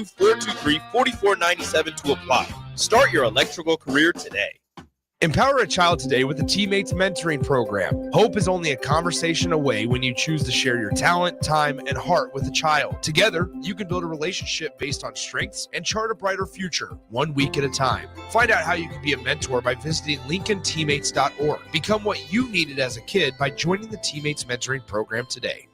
822-423-4497 to apply. Start your electrical career today. Empower a child today with the Teammates Mentoring Program. Hope is only a conversation away when you choose to share your talent, time, and heart with a child. Together, you can build a relationship based on strengths and chart a brighter future, 1 week at a time. Find out how you can be a mentor by visiting LincolnTeammates.org. Become what you needed as a kid by joining the Teammates Mentoring Program today.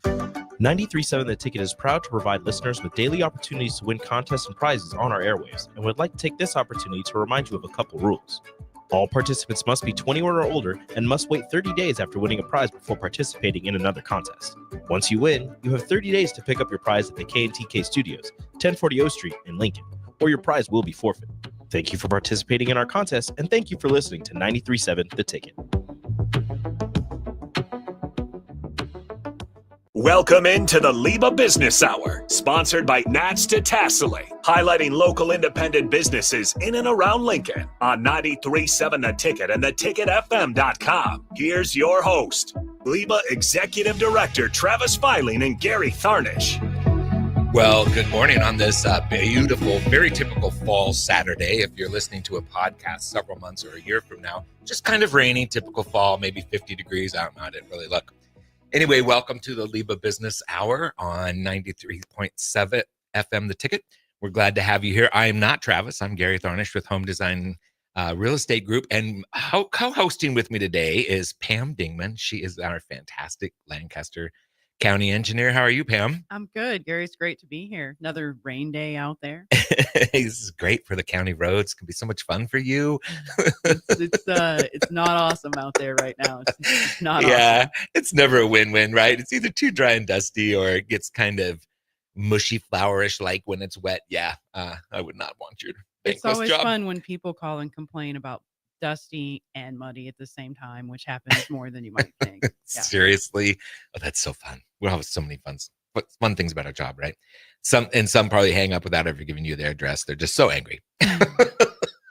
93.7 The Ticket is proud to provide listeners with daily opportunities to win contests and prizes on our airwaves, and would like to take this opportunity to remind you of a couple rules. All participants must be 21 or older and must wait 30 days after winning a prize before participating in another contest. Once you win, you have 30 days to pick up your prize at the K&TK Studios, 1040 O Street in Lincoln, or your prize will be forfeit. Thank you for participating in our contest, and thank you for listening to 93.7 The Ticket. Welcome into the LIBA Business Hour, sponsored by Nats to Tassili, highlighting local independent businesses in and around Lincoln on 93.7 The Ticket and theticketfm.com. Here's your host, LIBA Executive Director Travis Filing and Gary Tharnish. Well, good morning on this beautiful, very typical fall Saturday. If you're listening to a podcast several months or a year from now, just kind of rainy, typical fall, maybe 50 degrees. I don't know. I didn't really look. Anyway, welcome to the LIBA Business Hour on 93.7 FM The Ticket. We're glad to have you here. I am not Travis. I'm Gary Tharnish with Home Design Real Estate Group. And co-hosting with me today is Pam Dingman. She is our fantastic Lancaster County engineer. How are you, Pam? I'm good, Gary. It's great to be here. Another rain day out there. This is great for the county roads. It's gonna be so much fun for you. It's not awesome out there right now. It's not. Yeah, awesome. It's never a win-win, right? It's either too dry and dusty, or it gets kind of mushy, flowerish like when it's wet. Yeah, I would not want your It's always job. fun when people call and complain about dusty and muddy at the same time, which happens more than you might think. Yeah. Seriously, oh, that's so fun. We have so many fun things about our job, right? Some probably hang up without ever giving you their address. They're just so angry.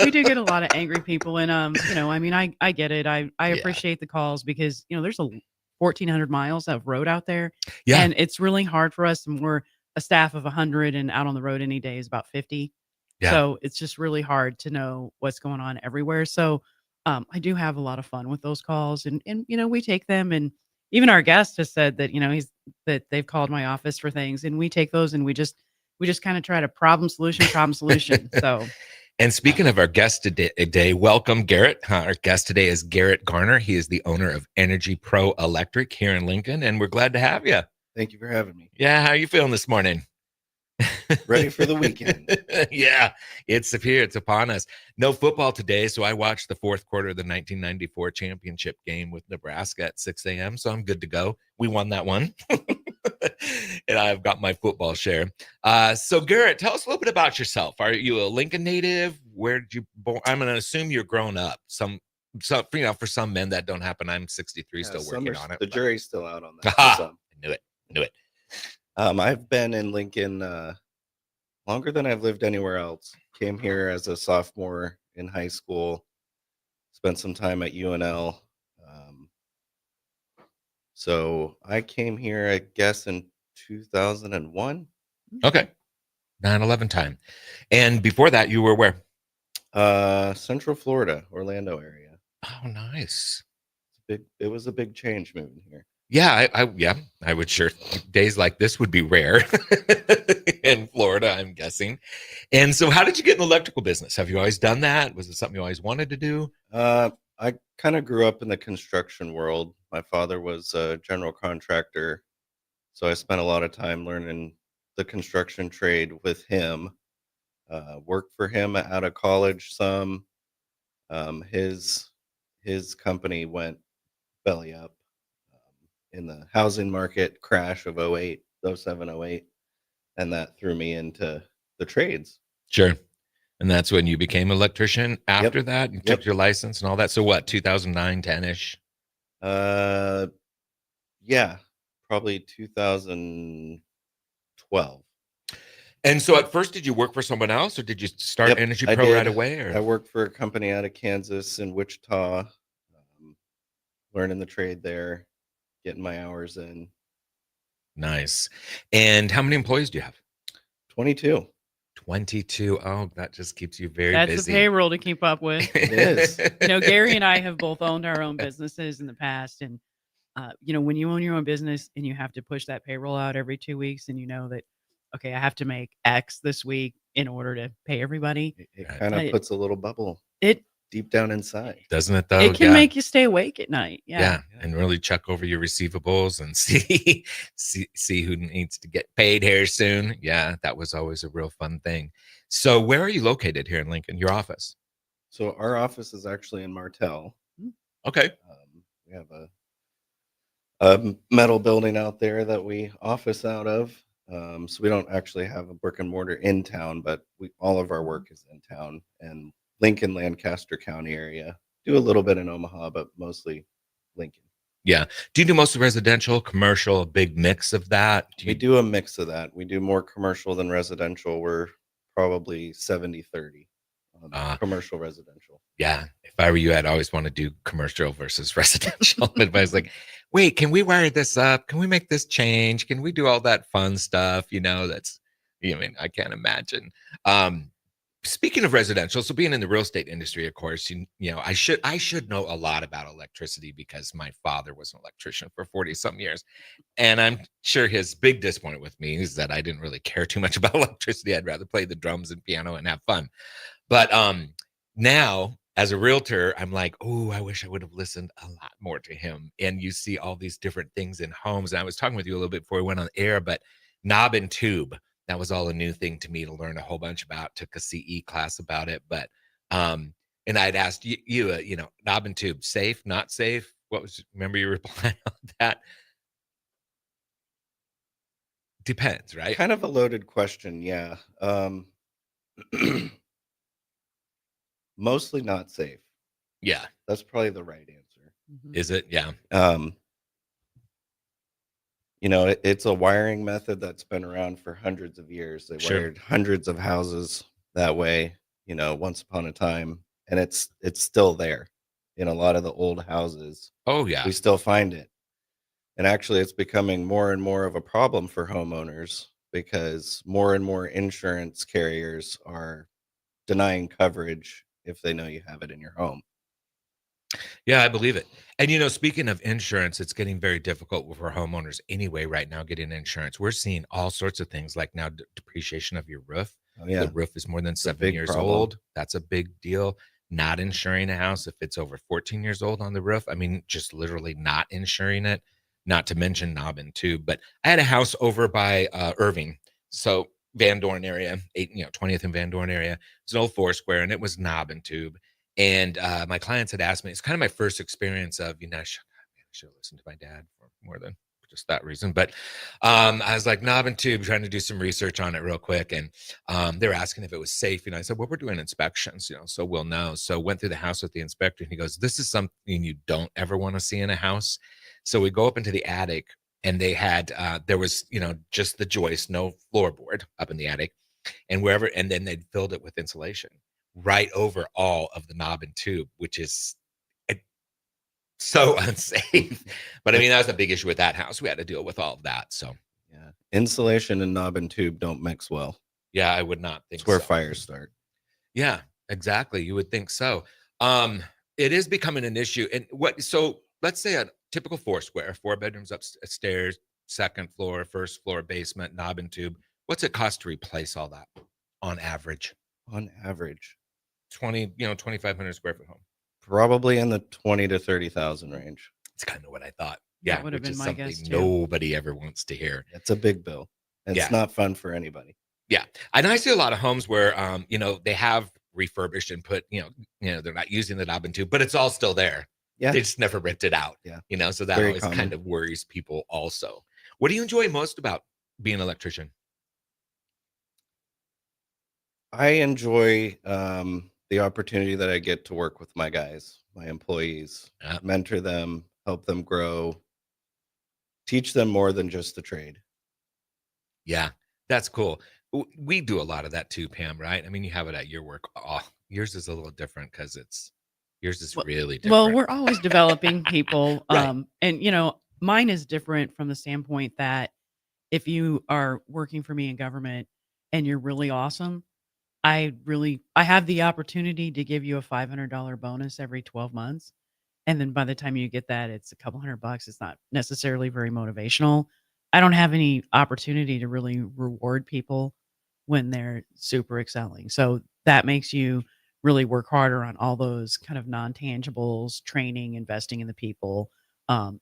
We do get a lot of angry people, and I get it. I appreciate the calls because there's 1,400 miles of road out there, and it's really hard for us. And we're a staff of 100, and out on the road any day is about 50. Yeah. So it's just really hard to know what's going on everywhere. So I do have a lot of fun with those calls, and we take them, and even our guest has said that that they've called my office for things, and we take those and we just kind of try to problem solution. So. And speaking of our guest today, welcome Garrett. Our guest today is Garrett Garner. He is the owner of Energy Pro Electric here in Lincoln, and we're glad to have you. Thank you for having me. Yeah, how are you feeling this morning? Ready for the weekend. Yeah, it's here. It's upon us. No football today, so I watched the fourth quarter of the 1994 championship game with Nebraska at 6 a.m., so I'm good to go. We won that one. And I've got my football share. So Garrett, tell us a little bit about yourself. Are you a Lincoln native? Where did you born? I'm going to assume you're grown up. Some for some men that don't happen. I'm 63, still working on it. The jury's still out on that. I knew it. I've been in Lincoln longer than I've lived anywhere else. Came here as a sophomore in high school. Spent some time at UNL. So I came here, I guess, in 2001. Okay. 9/11 time. And before that, you were where? Central Florida, Orlando area. Oh, nice. It was a big change moving here. Yeah, I would sure. Days like this would be rare in Florida, I'm guessing. And so how did you get in the electrical business? Have you always done that? Was it something you always wanted to do? I kind of grew up in the construction world. My father was a general contractor, so I spent a lot of time learning the construction trade with him. Worked for him out of college some. His company went belly up in the housing market crash of 07, 08, and that threw me into the trades. Sure. And that's when you became an electrician after that? You took your license and all that? So what, 2009, 10-ish? Yeah, probably 2012. And so at first, did you work for someone else, or did you start Energy Pro right away? Or? I worked for a company out of Kansas in Wichita, learning the trade there, getting my hours in. Nice. And how many employees do you have? 22. 22. Oh, that just keeps you very That's busy. the payroll to keep up with. It is. Gary and I have both owned our own businesses in the past. And, when you own your own business and you have to push that payroll out every 2 weeks and you know that, okay, I have to make X this week in order to pay everybody. It Right. kind of puts a little bubble It deep down inside. Doesn't it though? it can Yeah. make you stay awake at night. Yeah. And really check over your receivables and see who needs to get paid here soon. Yeah, that was always a real fun thing. So where are you located here in Lincoln? Your office? So our office is actually in Martell. Okay. We have a metal building out there that we office out of. So we don't actually have a brick and mortar in town, but all of our work is in town and Lincoln, Lancaster County area. Do a little bit in Omaha, but mostly Lincoln. Yeah. Do you do mostly residential, commercial, a big mix of that? We do a mix of that. We do more commercial than residential. We're probably 70-30 on commercial, residential. Yeah. If I were you, I'd always want to do commercial versus residential. But I was like, wait, can we wire this up? Can we make this change? Can we do all that fun stuff? I can't imagine. Speaking of residential, so being in the real estate industry, of course, I should know a lot about electricity because my father was an electrician for 40 some years. And I'm sure his big disappointment with me is that I didn't really care too much about electricity. I'd rather play the drums and piano and have fun. But now as a realtor, I'm like, oh, I wish I would have listened a lot more to him. And you see all these different things in homes. And I was talking with you a little bit before we went on air, but knob and tube. That was all a new thing to me to learn a whole bunch about. Took a CE class about it, but and I'd asked you, knob and tube, safe, not safe? Remember your reply on that? Depends, right? Kind of a loaded question, yeah. Mostly not safe. Yeah. That's probably the right answer. Is it? Yeah. It's a wiring method that's been around for hundreds of years. They wired hundreds of houses that way, once upon a time, and it's still there in a lot of the old houses. Oh yeah. We still find it. And actually it's becoming more and more of a problem for homeowners because more and more insurance carriers are denying coverage if they know you have it in your home. Yeah, I believe it. And, speaking of insurance, it's getting very difficult for homeowners anyway right now getting insurance. We're seeing all sorts of things like now depreciation of your roof. Oh, yeah. The roof is more than It's a 7 big years problem. old. That's a big deal. Not insuring a house if it's over 14 years old on the roof. I mean, just literally not insuring it, not to mention knob and tube. But I had a house over by Irving. So Van Dorn area, 20th and Van Dorn area. It's an old Foursquare and it was knob and tube. And my clients had asked me, it's kind of my first experience of, I should have listened to my dad for more than just that reason. But I was like, knob and tube, trying to do some research on it real quick. And they were asking if it was safe. I said, well, we're doing inspections, so we'll know. So went through the house with the inspector and he goes, this is something you don't ever want to see in a house. So we go up into the attic and they had, there was, just the joist, no floorboard up in the attic and then they'd filled it with insulation right over all of the knob and tube, which is so unsafe. But I mean, that was a big issue with that house. We had to deal with all of that. So yeah, insulation and knob and tube don't mix well. Yeah, I would not think it's where so. fires start. Yeah, exactly. You would think so. It is becoming an issue. And so let's say a typical Foursquare, 4 bedrooms upstairs, second floor, first floor, basement, knob and tube. What's it cost to replace all that on average? On average, 2,500 square foot home. Probably in the 20 to 30,000 range. It's kind of what I thought. Yeah, that would have been my guess too. Nobody ever wants to hear. It's a big bill. And It's not fun for anybody. Yeah, and I see a lot of homes where they have refurbished and put they're not using the knob and tube, but it's all still there. Yeah, they just never ripped it out. Yeah, so that very always common. kind of worries people. Also, what do you enjoy most about being an electrician? I enjoy the opportunity that I get to work with my guys, my employees, mentor them, help them grow, teach them more than just the trade. Yeah, that's cool. We do a lot of that too, Pam, right? I mean, you have it at your work. Oh, yours is a little different because yours is really different. Well, we're always developing people. Right. And, mine is different from the standpoint that if you are working for me in government, and you're really awesome, I have the opportunity to give you a $500 bonus every 12 months. And then by the time you get that, it's a couple $100. It's not necessarily very motivational. I don't have any opportunity to really reward people when they're super excelling. So that makes you really work harder on all those kind of non-tangibles, training, investing in the people,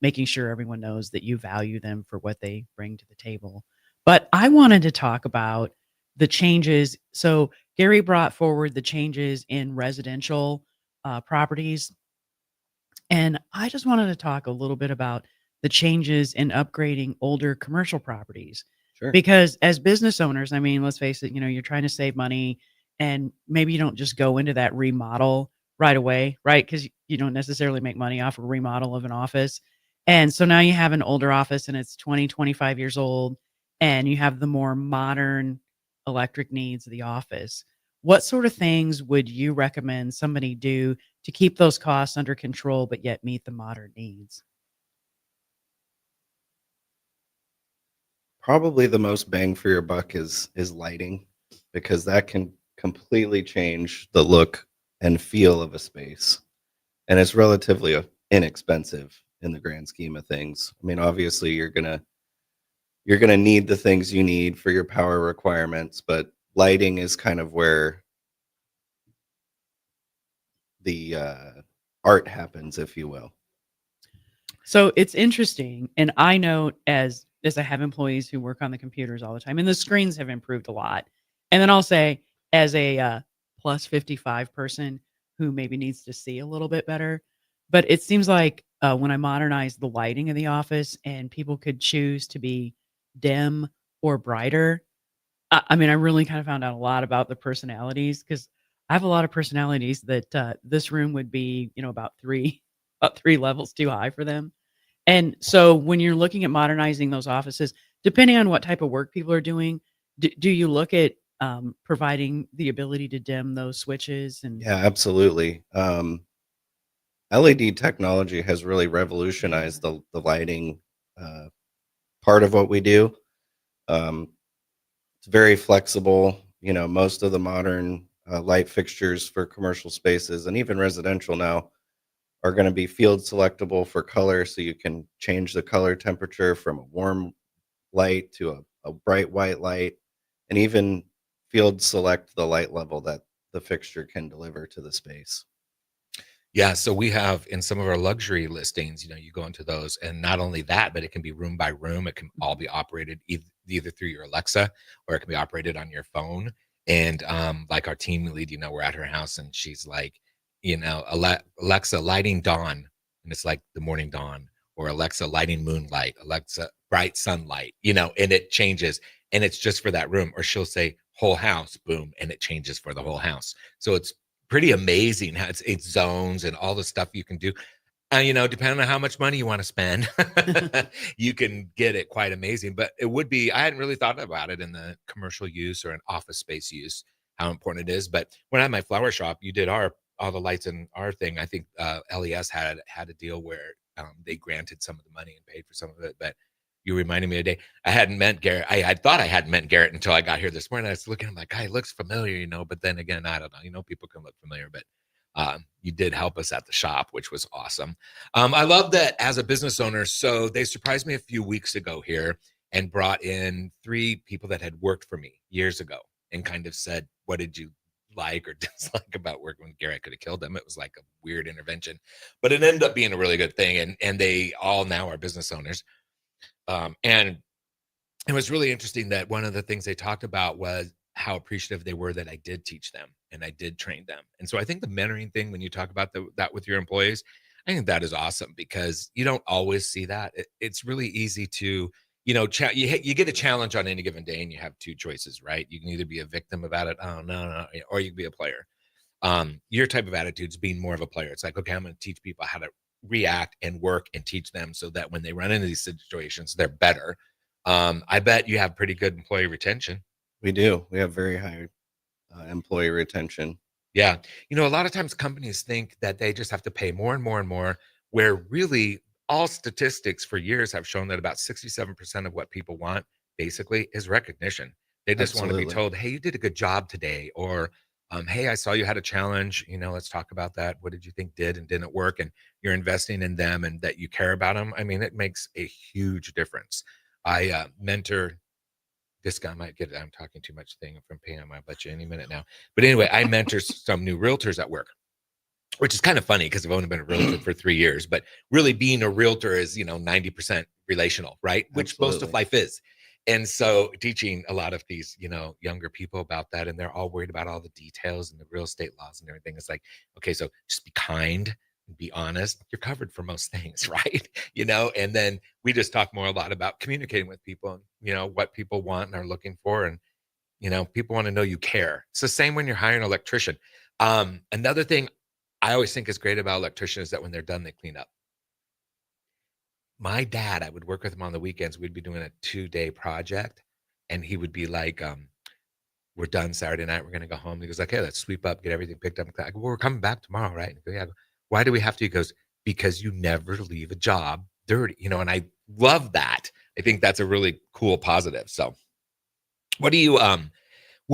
making sure everyone knows that you value them for what they bring to the table. But I wanted to talk about the changes. So Gary brought forward the changes in residential properties. And I just wanted to talk a little bit about the changes in upgrading older commercial properties. Sure. Because as business owners, I mean, let's face it, you're trying to save money and maybe you don't just go into that remodel right away, right? Because you don't necessarily make money off a remodel of an office. And so now you have an older office and it's 20, 25 years old, and you have the more modern electric needs of the office. What sort of things would you recommend somebody do to keep those costs under control, but yet meet the modern needs? Probably the most bang for your buck is lighting, because that can completely change the look and feel of a space, and it's relatively inexpensive in the grand scheme of things. I mean, obviously you're gonna need the things you need for your power requirements, but lighting is kind of where the art happens, if you will. So it's interesting, and I know as I have employees who work on the computers all the time, and the screens have improved a lot. And then I'll say, as a plus 55 person who maybe needs to see a little bit better, but it seems like when I modernized the lighting in the office and people could choose to be dim or brighter, I mean, I really kind of found out a lot about the personalities, because I have a lot of personalities that this room would be, about about 3 levels too high for them. And so when you're looking at modernizing those offices, depending on what type of work people are doing, do you look at providing the ability to dim those switches? And Yeah, absolutely. LED technology has really revolutionized the lighting uh, part of what we do. Um, it's very flexible. Most of the modern light fixtures for commercial spaces and even residential now are going to be field selectable for color, so you can change the color temperature from a warm light to a bright white light, and even field select the light level that the fixture can deliver to the space. Yeah, so we have in some of our luxury listings, you go into those, and not only that, but it can be room by room. It can all be operated either through your Alexa, or it can be operated on your phone. And like our team lead, we're at her house and she's like, Alexa lighting dawn, and it's like the morning dawn, or Alexa lighting moonlight, Alexa bright sunlight, and it changes, and it's just for that room. Or she'll say whole house, boom, and it changes for the whole house. So it's pretty amazing how it's zones and all the stuff you can do. Depending on how much money you want to spend, you can get it quite amazing. But I hadn't really thought about it in the commercial use or an office space use, how important it is. But when I had my flower shop, you did all the lights in our thing. I think LES had a deal where they granted some of the money and paid for some of it. But you reminded me today, I hadn't met Garrett. I thought I hadn't met Garrett until I got here this morning. I was looking, I'm like, guy looks familiar, But then again, I don't know. People can look familiar, but you did help us at the shop, which was awesome. I love that as a business owner. So they surprised me a few weeks ago here and brought in 3 people that had worked for me years ago and kind of said, what did you like or dislike about working with Gary? I could have killed them. It was like a weird intervention, but it ended up being a really good thing. And they all now are business owners. And it was really interesting that one of the things they talked about was how appreciative they were that I did teach them and I did train them. And so I think the mentoring thing, when you talk about that with your employees, I think that is awesome, because you don't always see that. It's really easy to, you get a challenge on any given day and you have 2 choices, right? You can either be a victim about it, oh no, or you can be a player. Your type of attitude is being more of a player. It's like, okay, I'm going to teach people how to react and work and teach them so that when they run into these situations, they're better. I bet you have pretty good employee retention. We do. We have very high employee retention. Yeah. A lot of times companies think that they just have to pay more and more and more, where really all statistics for years have shown that about 67% of what people want basically is recognition. They just want to be Absolutely. told, hey, you did a good job today. Or, hey, I saw you had a challenge. Let's talk about that. What did you think did and didn't work? And you're investing in them and that you care about them. I mean, it makes a huge difference. I mentor this guy might get it. I'm talking too much thing from Pam. I'll bet you any minute now. But anyway, I mentor some new realtors at work, which is kind of funny because I've only been a realtor for 3 years, but really being a realtor is, 90% relational, right? Which most of Absolutely. life is. And so teaching a lot of these, younger people about that, and they're all worried about all the details and the real estate laws and everything. It's like, okay, so just be kind and be honest. You're covered for most things, right? And then we just talk more a lot about communicating with people and, what people want and are looking for. And, people want to know you care. It's the same when you're hiring an electrician. Another thing I always think is great about electricians is that when they're done, they clean up. My dad, I would work with him on the weekends. We'd be doing a 2-day project, and he would be like, we're done Saturday night. We're going to go home. He goes, okay, let's sweep up, get everything picked up. I go, well, we're coming back tomorrow, right? And I go, yeah. I go, why do we have to? He goes, because you never leave a job dirty, and I love that. I think that's a really cool positive. So where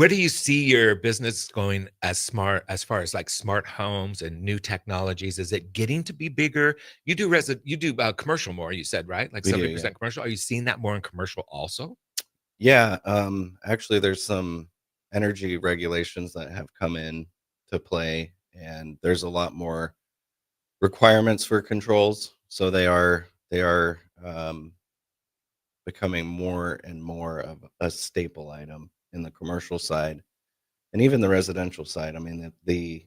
do you see your business going as far as like smart homes and new technologies? Is it getting to be bigger? You do commercial more, you said, right? Like 70% commercial. Are you seeing that more in commercial also? Yeah. Actually, there's some energy regulations that have come in to play, and there's a lot more requirements for controls. So they are becoming more and more of a staple item in the commercial side and even the residential side. I mean, the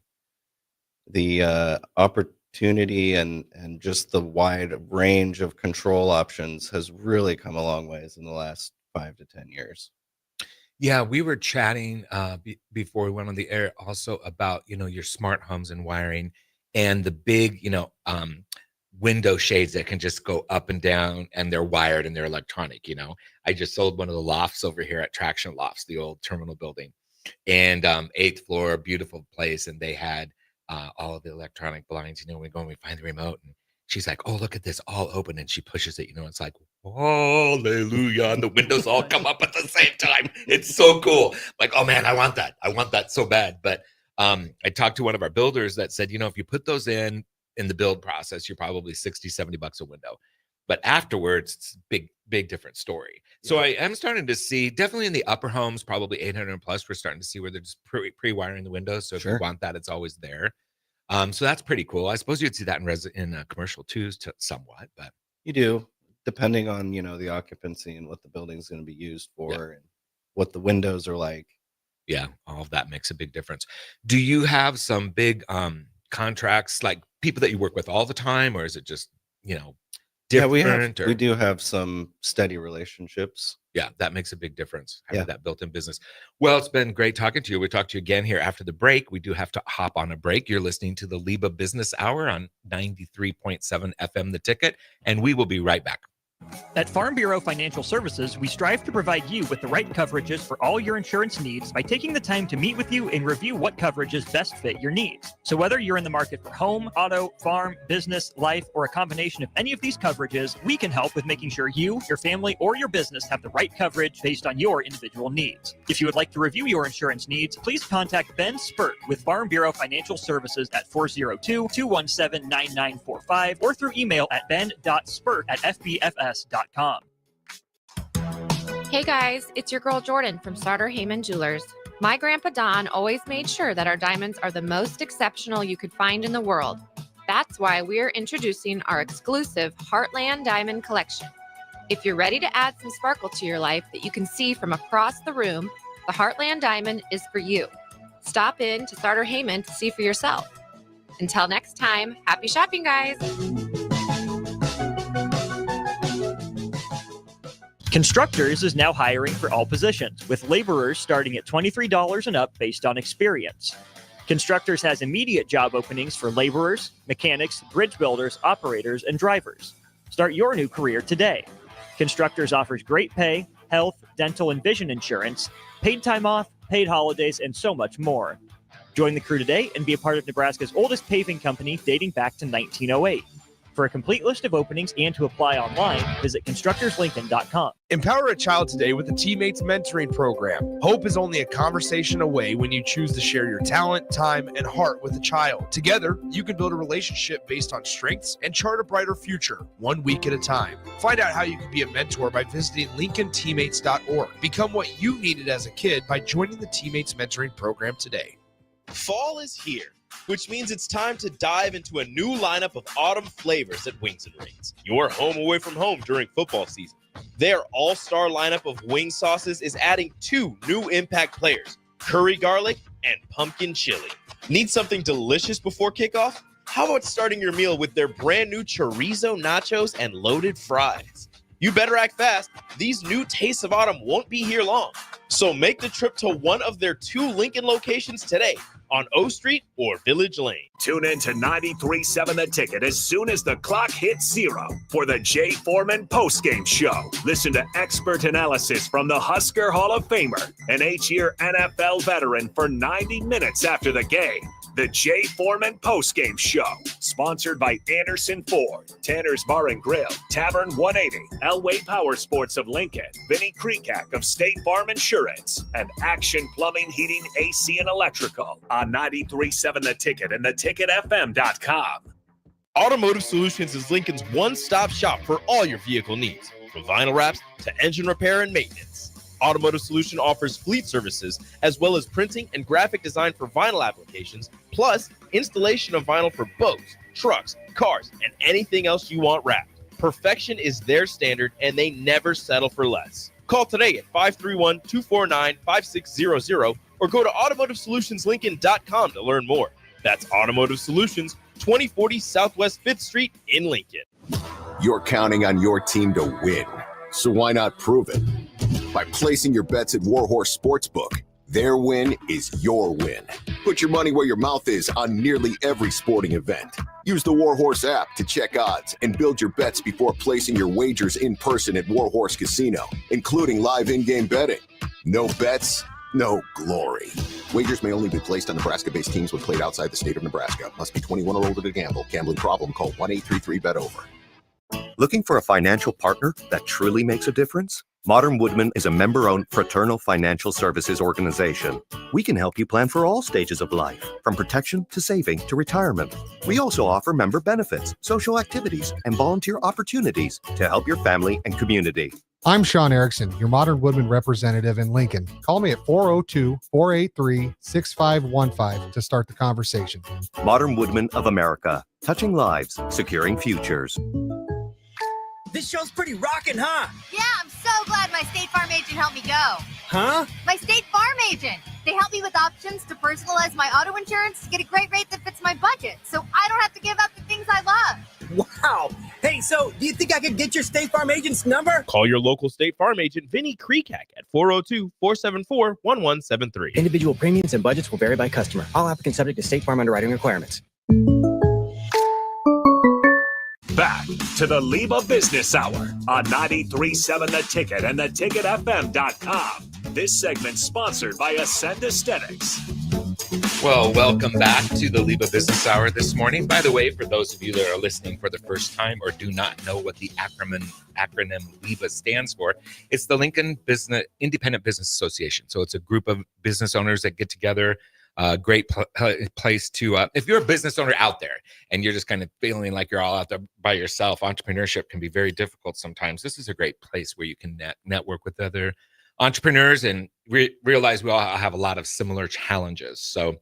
opportunity and just the wide range of control options has really come a long ways in the last 5 to 10 years. Yeah, we were chatting before we went on the air also about, your smart homes and wiring and the big, window shades that can just go up and down, and they're wired and they're electronic. I just sold one of the lofts over here at Traction Lofts, the old terminal building, and 8th floor, beautiful place. And they had all of the electronic blinds. We go and we find the remote, and she's like, oh, look at this, all open. And she pushes it, it's like, hallelujah. And the windows all come up at the same time. It's so cool. Like, oh man, I want that so bad. But I talked to one of our builders that said, if you put those in the build process, you're probably $60-$70 a window. But afterwards, it's big different story. Yeah. So I am starting to see, definitely in the upper homes, probably 800 plus, we're starting to see where they're just pre-wiring the windows. So if you want that, it's always there. So that's pretty cool. I suppose you'd see that in commercial too, somewhat, but you do, depending on the occupancy and what the building's going to be used for and what the windows are like. Yeah, all of that makes a big difference. Do you have some big contracts, like people that you work with all the time, or is it just different? We do have some steady relationships. Yeah, that makes a big difference, having that built-in business. Well, it's been great talking to you. We'll talk to you again here after the break. We do have to hop on a break. You're listening to the LIBA Business Hour on 93.7 FM The Ticket, and we will be right back. At Farm Bureau Financial Services, we strive to provide you with the right coverages for all your insurance needs by taking the time to meet with you and review what coverages best fit your needs. So whether you're in the market for home, auto, farm, business, life, or a combination of any of these coverages, we can help with making sure you, your family, or your business have the right coverage based on your individual needs. If you would like to review your insurance needs, please contact Ben Spurt with Farm Bureau Financial Services at 402-217-9945 or through email at ben.spurt@fbfs.com. Hey guys, it's your girl Jordan from Sartor Heyman Jewelers. My grandpa Don always made sure that our diamonds are the most exceptional you could find in the world. That's why we're introducing our exclusive Heartland Diamond Collection. If you're ready to add some sparkle to your life that you can see from across the room, the Heartland Diamond is for you. Stop in to Sartor Heyman to see for yourself. Until next time, happy shopping, guys. Constructors is now hiring for all positions, with laborers starting at $23 and up based on experience. Constructors has immediate job openings for laborers, mechanics, bridge builders, operators, and drivers. Start your new career today. Constructors offers great pay, health, dental, and vision insurance, paid time off, paid holidays, and so much more. Join the crew today and be a part of Nebraska's oldest paving company dating back to 1908. For a complete list of openings and to apply online, visit constructorslincoln.com. Empower a child today with the Teammates Mentoring Program. Hope is only a conversation away when you choose to share your talent, time, and heart with a child. Together, you can build a relationship based on strengths and chart a brighter future, 1 week at a time. Find out how you can be a mentor by visiting LincolnTeammates.org. Become what you needed as a kid by joining the Teammates Mentoring Program today. Fall is here, which means it's time to dive into a new lineup of autumn flavors at Wings and Rings. Your home away from home during football season. Their all-star lineup of wing sauces is adding 2 new impact players, curry garlic and pumpkin chili. Need something delicious before kickoff? How about starting your meal with their brand new chorizo nachos and loaded fries? You better act fast. These new tastes of autumn won't be here long. So make the trip to one of their 2 Lincoln locations today on O Street or Village Lane. Tune in to 93.7 The Ticket as soon as the clock hits 0 for the Jay Foreman postgame show. Listen to expert analysis from the Husker Hall of Famer, an 8-year NFL veteran, for 90 minutes after the game. The Jay Foreman postgame show, sponsored by Anderson Ford, Tanner's Bar and Grill, Tavern 180, Elway Power Sports of Lincoln, Vinnie Kreekak of State Farm Insurance, and Action Plumbing, Heating, AC, and Electrical on 93.7 The Ticket and theticketfm.com. Automotive Solutions is Lincoln's one-stop shop for all your vehicle needs, from vinyl wraps to engine repair and maintenance. Automotive Solution offers fleet services as well as printing and graphic design for vinyl applications, plus installation of vinyl for boats, trucks, cars, and anything else you want wrapped. Perfection is their standard, and they never settle for less. Call today at 531-249-5600 or go to automotivesolutionslincoln.com to learn more. That's Automotive Solutions, 2040 Southwest 5th Street in Lincoln. You're counting on your team to win, so why not prove it? By placing your bets at Warhorse Sportsbook. Their win is your win. Put your money where your mouth is on nearly every sporting event. Use the Warhorse app to check odds and build your bets before placing your wagers in person at Warhorse Casino, including live in-game betting. No bets, no glory. Wagers may only be placed on Nebraska-based teams when played outside the state of Nebraska. Must be 21 or older to gamble. Gambling problem? Call 1-833-BET-OVER. Looking for a financial partner that truly makes a difference? Modern Woodman is a member-owned fraternal financial services organization. We can help you plan for all stages of life, from protection to saving to retirement. We also offer member benefits, social activities, and volunteer opportunities to help your family and community. I'm Sean Erickson, your Modern Woodman representative in Lincoln. Call me at 402-483-6515 to start the conversation. Modern Woodman of America, touching lives, securing futures. This show's pretty rockin', huh? Yeah, I'm so glad my State Farm agent helped me go. Huh? My State Farm agent. They help me with options to personalize my auto insurance to get a great rate that fits my budget, so I don't have to give up the things I love. Wow. Hey, so do you think I could get your State Farm agent's number? Call your local State Farm agent, Vinnie Kreekak, at 402-474-1173. Individual premiums and budgets will vary by customer. All applicants subject to State Farm underwriting requirements. Back to the LIBA Business Hour on 93.7 The Ticket and theticketfm.com. This segment sponsored by Ascend Aesthetics. Well, welcome back to the LIBA Business Hour this morning. By the way, for those of you that are listening for the first time or do not know what the acronym LIBA stands for, it's the Lincoln Independent Business Association. So it's a group of business owners that get together. Great place to, if you're a business owner out there and you're just kind of feeling like you're all out there by yourself, entrepreneurship can be very difficult sometimes. This is a great place where you can network with other entrepreneurs and realize we all have a lot of similar challenges. So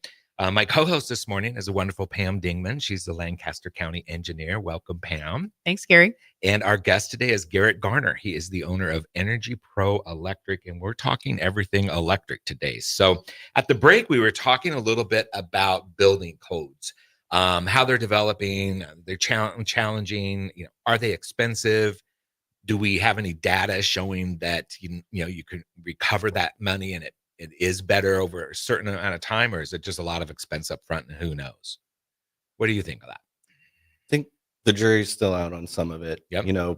my co-host this morning is a wonderful Pam Dingman. She's the Lancaster County engineer. Welcome, Pam. Thanks, Gary. And our guest today is Garrett Garner. He is the owner of Energy Pro Electric, and we're talking everything electric today. So at the break, we were talking a little bit about building codes, how they're developing, they're challenging, are they expensive? Do we have any data showing that, you can recover that money and it is better over a certain amount of time, or is it just a lot of expense up front and who knows? What do you think of that? I think the jury's still out on some of it. Yep.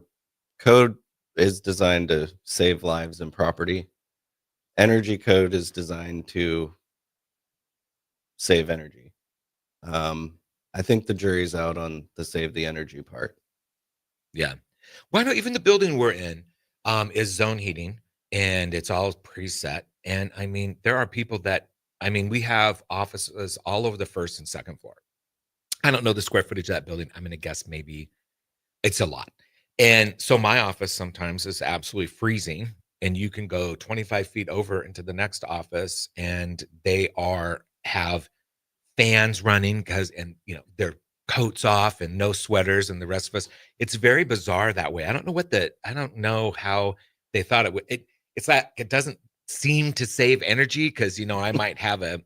Code is designed to save lives and property. Energy code is designed to save energy. I think the jury's out on the save the energy part. Yeah. Well, no, even the building we're in is zone heating, and it's all preset. And I mean, there are people that, I mean, we have offices all over the first and second floor. I don't know the square footage of that building. I'm going to guess maybe it's a lot. And so my office sometimes is absolutely freezing, and you can go 25 feet over into the next office, and they have fans running and their coats off and no sweaters, and the rest of us. It's very bizarre that way. I don't know how they thought it would. It's like it doesn't seem to save energy because I might have a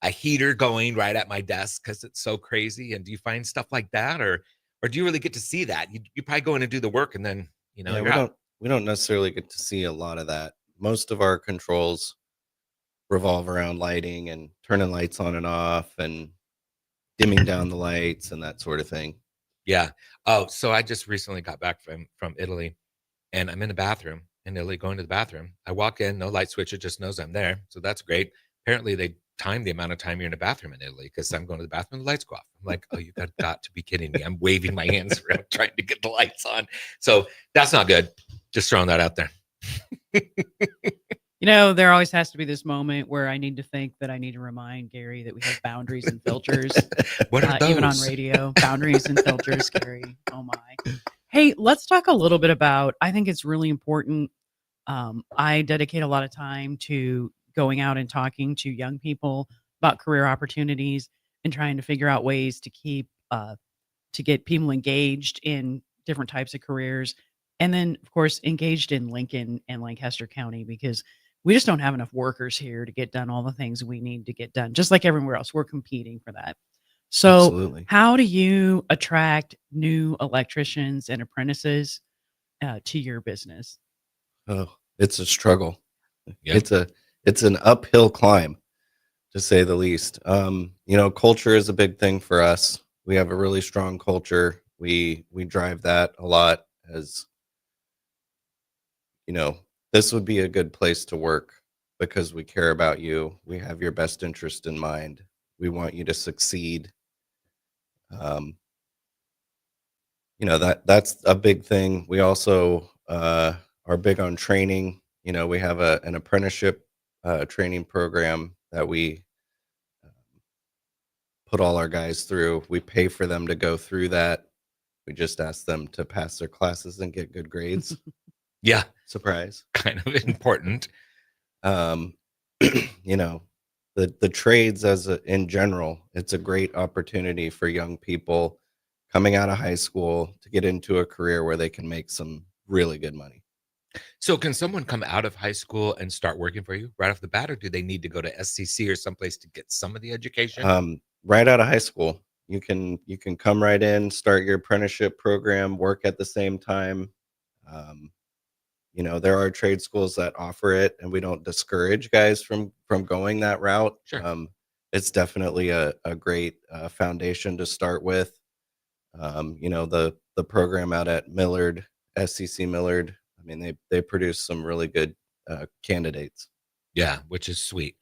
heater going right at my desk because it's so crazy. And do you find stuff like that, or do you really get to see that? You probably go in and do the work, and then Yeah, you're out. we don't necessarily get to see a lot of that. Most of our controls revolve around lighting and turning lights on and off and dimming down the lights and that sort of thing. Yeah. Oh, so I just recently got back from Italy, and I'm in the bathroom in Italy, going to the bathroom. I walk in, no light switch, it just knows I'm there. So that's great. Apparently they time the amount of time you're in a bathroom in Italy because I'm going to the bathroom, the lights go off. I'm like, oh, you got to be kidding me. I'm waving my hands around trying to get the lights on. So that's not good. Just throwing that out there. There always has to be this moment where I need to think that I need to remind Gary that we have boundaries and filters. What are those? Even on radio, boundaries and filters, Gary. Oh my. Hey, let's talk a little bit about, I think it's really important. I dedicate a lot of time to going out and talking to young people about career opportunities and trying to figure out ways to to get people engaged in different types of careers. And then, of course, engaged in Lincoln and Lancaster County, because we just don't have enough workers here to get done all the things we need to get done. Just like everywhere else, we're competing for that. So Absolutely. how do you attract new electricians and apprentices to your business? Oh, it's a struggle. Yep. It's an uphill climb, to say the least. Culture is a big thing for us. We have a really strong culture. We drive that a lot. As this would be a good place to work because we care about you. We have your best interest in mind. We want you to succeed. That's a big thing. We also are big on training. We have an apprenticeship training program that we put all our guys through. We pay for them to go through that. We just ask them to pass their classes and get good grades. Yeah. Surprise. Kind of important. The trades in general, it's a great opportunity for young people coming out of high school to get into a career where they can make some really good money. So can someone come out of high school and start working for you right off the bat, or do they need to go to SCC or someplace to get some of the education? Right out of high school, you can come right in, start your apprenticeship program, work at the same time. There are trade schools that offer it, and we don't discourage guys from going that route. Sure. It's definitely a great foundation to start with. The program out at Millard, SCC Millard, I mean, they produce some really good candidates. Yeah, which is sweet.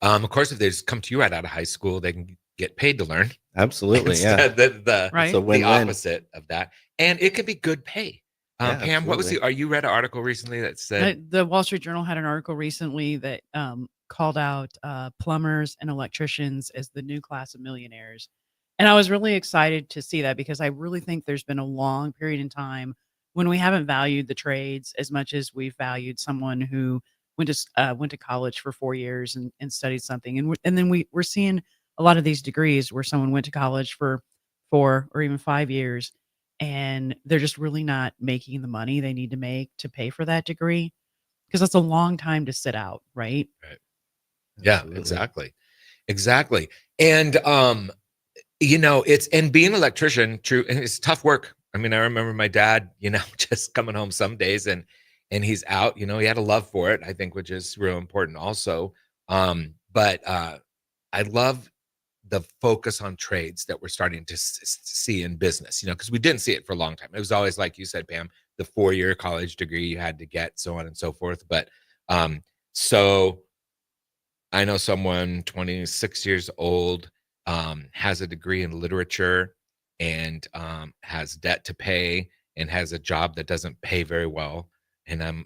Of course, if they just come to you right out of high school, they can get paid to learn. Absolutely, yeah. Right. The opposite of that, and it can be good pay. Yeah, Pam, what was you read an article recently that said The Wall Street Journal had an article recently that called out plumbers and electricians as the new class of millionaires. And I was really excited to see that because I really think there's been a long period in time when we haven't valued the trades as much as we've valued someone who went to college for 4 years and studied something. And then we're seeing a lot of these degrees where someone went to college for 4 or even 5 years, and they're just really not making the money they need to make to pay for that degree, because that's a long time to sit out, right? Right. Yeah, Absolutely. exactly. And and being an electrician, true, and it's tough work. I mean, I remember my dad, just coming home some days and he's out, he had a love for it, I think, which is real important also. But I love the focus on trades that we're starting to see in business, because we didn't see it for a long time. It was always, like you said, Pam, the 4-year college degree you had to get, so on and so forth. But so I know someone 26 years old, has a degree in literature, and has debt to pay and has a job that doesn't pay very well. And I'm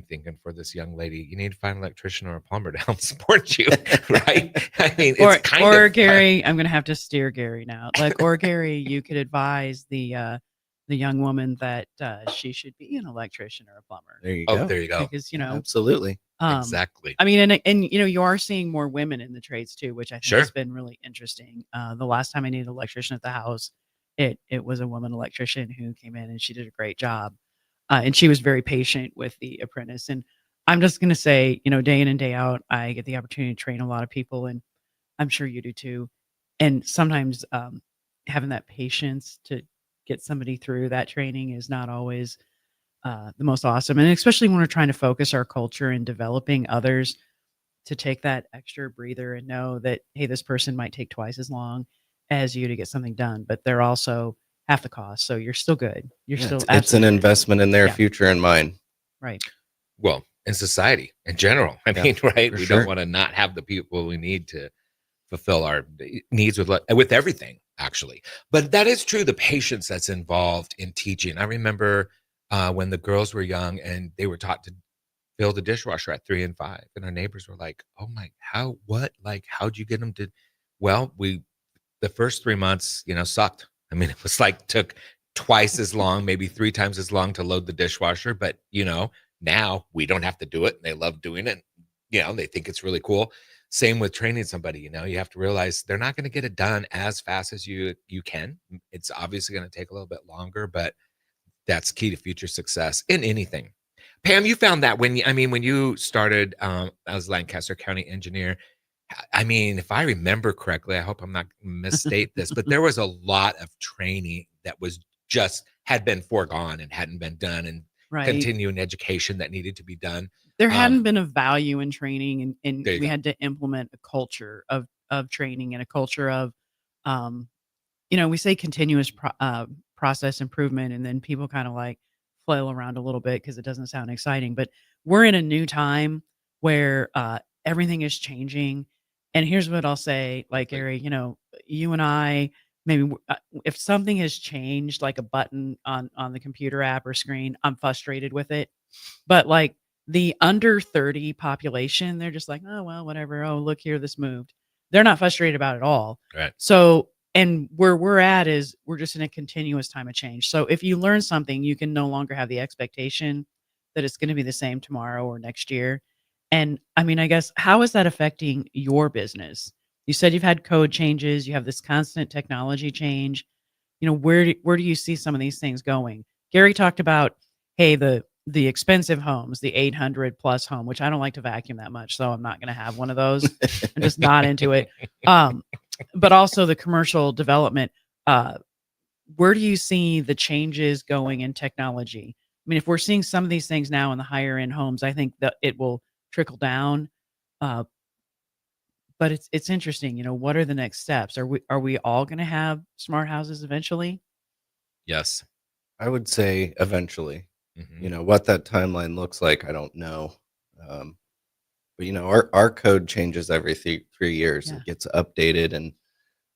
thinking, for this young lady, you need to find an electrician or a plumber to help support you, right? I mean, it's kind of Gary. I'm going to have to steer Gary now. Or Gary, you could advise the young woman that she should be an electrician or a plumber. There you go. There you go. Because absolutely, exactly. I mean, and you are seeing more women in the trades too, which I think has been really interesting. The last time I needed an electrician at the house, it was a woman electrician who came in and she did a great job. And she was very patient with the apprentice. And I'm just going to say, day in and day out, I get the opportunity to train a lot of people, and I'm sure you do too. And sometimes having that patience to get somebody through that training is not always the most awesome. And especially when we're trying to focus our culture and developing others to take that extra breather and know that, hey, this person might take twice as long as you to get something done, but they're also half the cost. So you're still good. It's an investment in their future and mine. Right. Well, in society in general. I mean, right. We sure. don't want to not have the people we need to fulfill our needs with everything, actually. But that is true. The patience that's involved in teaching. I remember when the girls were young and they were taught to fill the dishwasher at 3 and 5. And our neighbors were like, oh my, how'd you get them to? Well, the first 3 months, sucked. I mean, it was like took twice as long, maybe 3 times as long to load the dishwasher. But, now we don't have to do it. And they love doing it. They think it's really cool. Same with training somebody. You have to realize they're not going to get it done as fast as you can. It's obviously going to take a little bit longer, but that's key to future success in anything. Pam, you found that when you started as Lancaster County engineer, I mean, if I remember correctly, I hope I'm not misstate this, but there was a lot of training that had been foregone and hadn't been done, and continuing education that needed to be done. There hadn't been a value in training, and we had to implement a culture of training and a culture of, we say continuous process improvement, and then people kind of like flail around a little bit because it doesn't sound exciting. But we're in a new time where everything is changing. And here's what I'll say, like, Gary, you and I, maybe if something has changed, like a button on the computer app or screen, I'm frustrated with it. But like the under 30 population, they're just like, oh, well, whatever. Oh, look here, this moved. They're not frustrated about it at all. Right. So, and where we're at is we're just in a continuous time of change. So if you learn something, you can no longer have the expectation that it's going to be the same tomorrow or next year. And I mean, I guess, how is that affecting your business? You said you've had code changes. You have this constant technology change. Where do you see some of these things going? Gary talked about, hey, the expensive homes, the 800 plus home, which I don't like to vacuum that much, so I'm not going to have one of those. I'm just not into it. But also the commercial development. Where do you see the changes going in technology? I mean, if we're seeing some of these things now in the higher end homes, I think that it will trickle down. But it's interesting. What are the next steps? Are we all going to have smart houses eventually? Yes, I would say eventually. Mm-hmm. What that timeline looks like, I don't know. But our code changes every 3 years. Yeah. It gets updated, and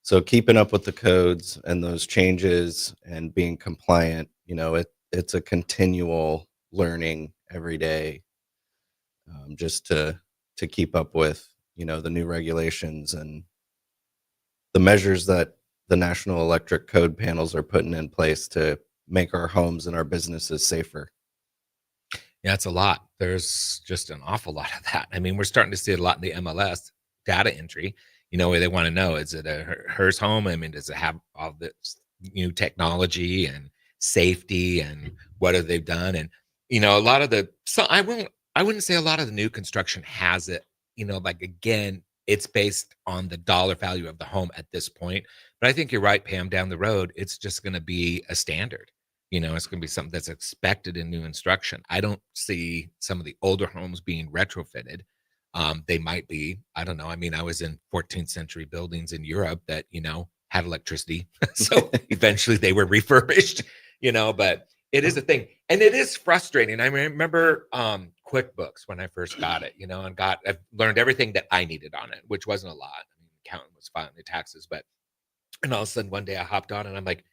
so keeping up with the codes and those changes and being compliant, it's a continual learning every day, just to keep up with the new regulations and the measures that the National Electric Code panels are putting in place to make our homes and our businesses safer. Yeah, it's a lot. There's just an awful lot of that. I mean, we're starting to see it a lot in the MLS data entry, where they want to know, is it a HERS home? I mean, does it have all this new technology and safety, and what have they done? And, a lot of I wouldn't say a lot of the new construction has it, again, it's based on the dollar value of the home at this point. But I think you're right, Pam, down the road, it's just going to be a standard. It's going to be something that's expected in new instruction. I don't see some of the older homes being retrofitted. They might be, I don't know. I mean, I was in 14th century buildings in Europe that, had electricity. So eventually they were refurbished, but it is a thing. And it is frustrating. I remember QuickBooks when I first got it, and I've learned everything that I needed on it, which wasn't a lot. I mean, accountant was filing the taxes, but And all of a sudden one day I hopped on and I'm like,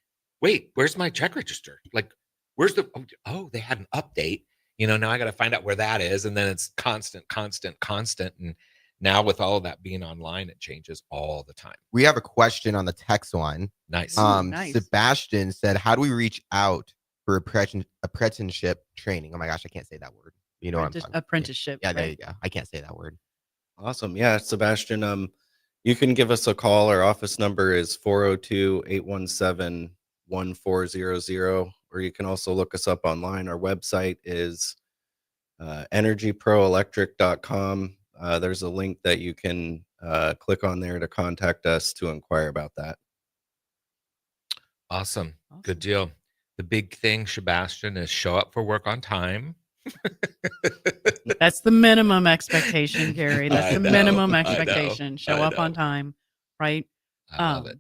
wait, where's my check register? Like, where's the, they had an update, now I got to find out where that is. And then it's constant. And now with all of that being online, it changes all the time. We have a question on the text line. Nice. Nice. Sebastian said, how do we reach out for apprenticeship training? Oh my gosh, I can't say that word. You know what I'm talking about. Apprenticeship. Yeah, there right? you go. I can't say that word. Awesome. Yeah, Sebastian, you can give us a call. Our office number is 402-817-1400, or you can also look us up online. Our website is energyproelectric.com. There's a link that you can click on there to contact us to inquire about that. Awesome. Good deal. The big thing, Sebastian, is show up for work on time. That's the minimum expectation, Gary. That's the minimum expectation. Show I up on know. time, right? I love it.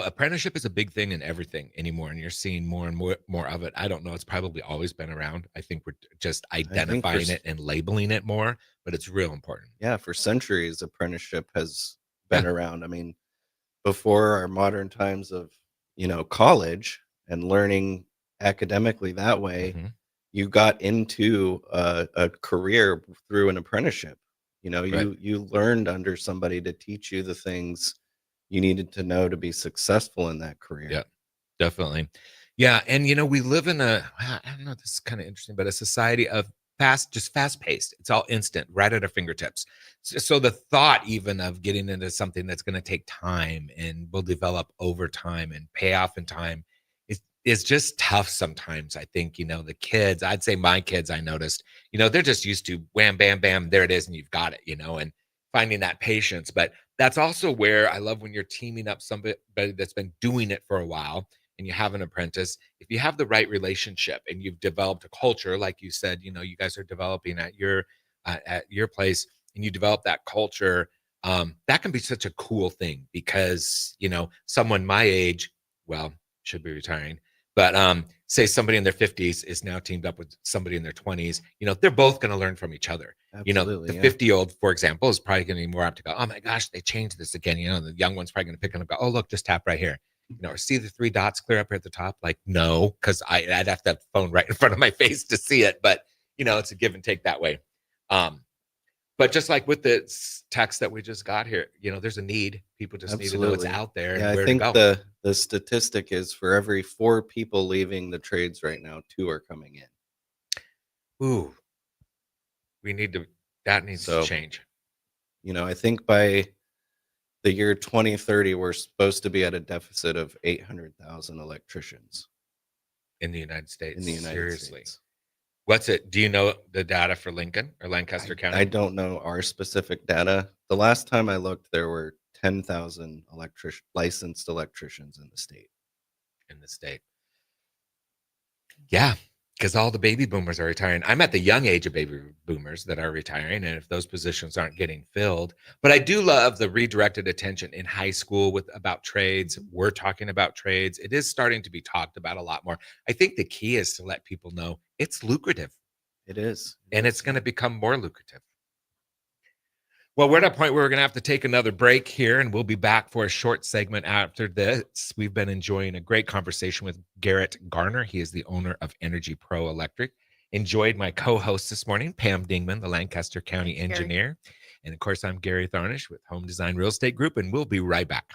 Apprenticeship is a big thing in everything anymore, and you're seeing more and more of it. I don't know. It's probably always been around. I think we're just identifying it and labeling it more, but it's real important. Yeah, for centuries, apprenticeship has been around. I mean, before our modern times of, college and learning academically that way, you got into a career through an apprenticeship. You learned under somebody to teach you the things you needed to know to be successful in that career. Yeah, definitely. Yeah. And, we live in I don't know, this is kind of interesting, but a society of fast paced. It's all instant, right at our fingertips. So the thought even of getting into something that's going to take time and will develop over time and pay off in time is just tough sometimes. I think, the kids, I'd say my kids, I noticed, they're just used to wham, bam, bam, there it is. And you've got it, and finding that patience. But that's also where I love when you're teaming up somebody that's been doing it for a while and you have an apprentice. If you have the right relationship and you've developed a culture, like you said, you guys are developing at your place, and you develop that culture, that can be such a cool thing because, someone my age, well, should be retiring, but say somebody in their 50s is now teamed up with somebody in their 20s, they're both going to learn from each other. Absolutely, The 50-year-old, for example, is probably going to be more apt to go, oh my gosh, they changed this again. The young one's probably going to pick it up and go, oh, look, just tap right here. Or see the 3 dots clear up here at the top? Like, no, because I'd have to have the phone right in front of my face to see it. But, it's a give and take that way. But just like with the text that we just got here, there's a need. People just need to know it's out there. Yeah, and where I think to go. the statistic is for every 4 people leaving the trades right now, 2 are coming in. Ooh, that needs to change. I think by the year 2030, we're supposed to be at a deficit of 800,000 electricians in the United States. In the United States. What's it? Do you know the data for Lincoln or Lancaster County? I don't know our specific data. The last time I looked, there were 10,000 licensed electricians in the state. Yeah, because all the baby boomers are retiring. I'm at the young age of baby boomers that are retiring, and if those positions aren't getting filled, but I do love the redirected attention in high school about trades. We're talking about trades. It is starting to be talked about a lot more. I think the key is to let people know it's lucrative. It is. And it's going to become more lucrative. Well, we're at a point where we're going to have to take another break here, and we'll be back for a short segment after this. We've been enjoying a great conversation with Garrett Garner. He is the owner of Energy Pro Electric. Enjoyed my co-host this morning, Pam Dingman, the Lancaster County engineer. And of course, I'm Gary Tharnish with Home Design Real Estate Group, and we'll be right back.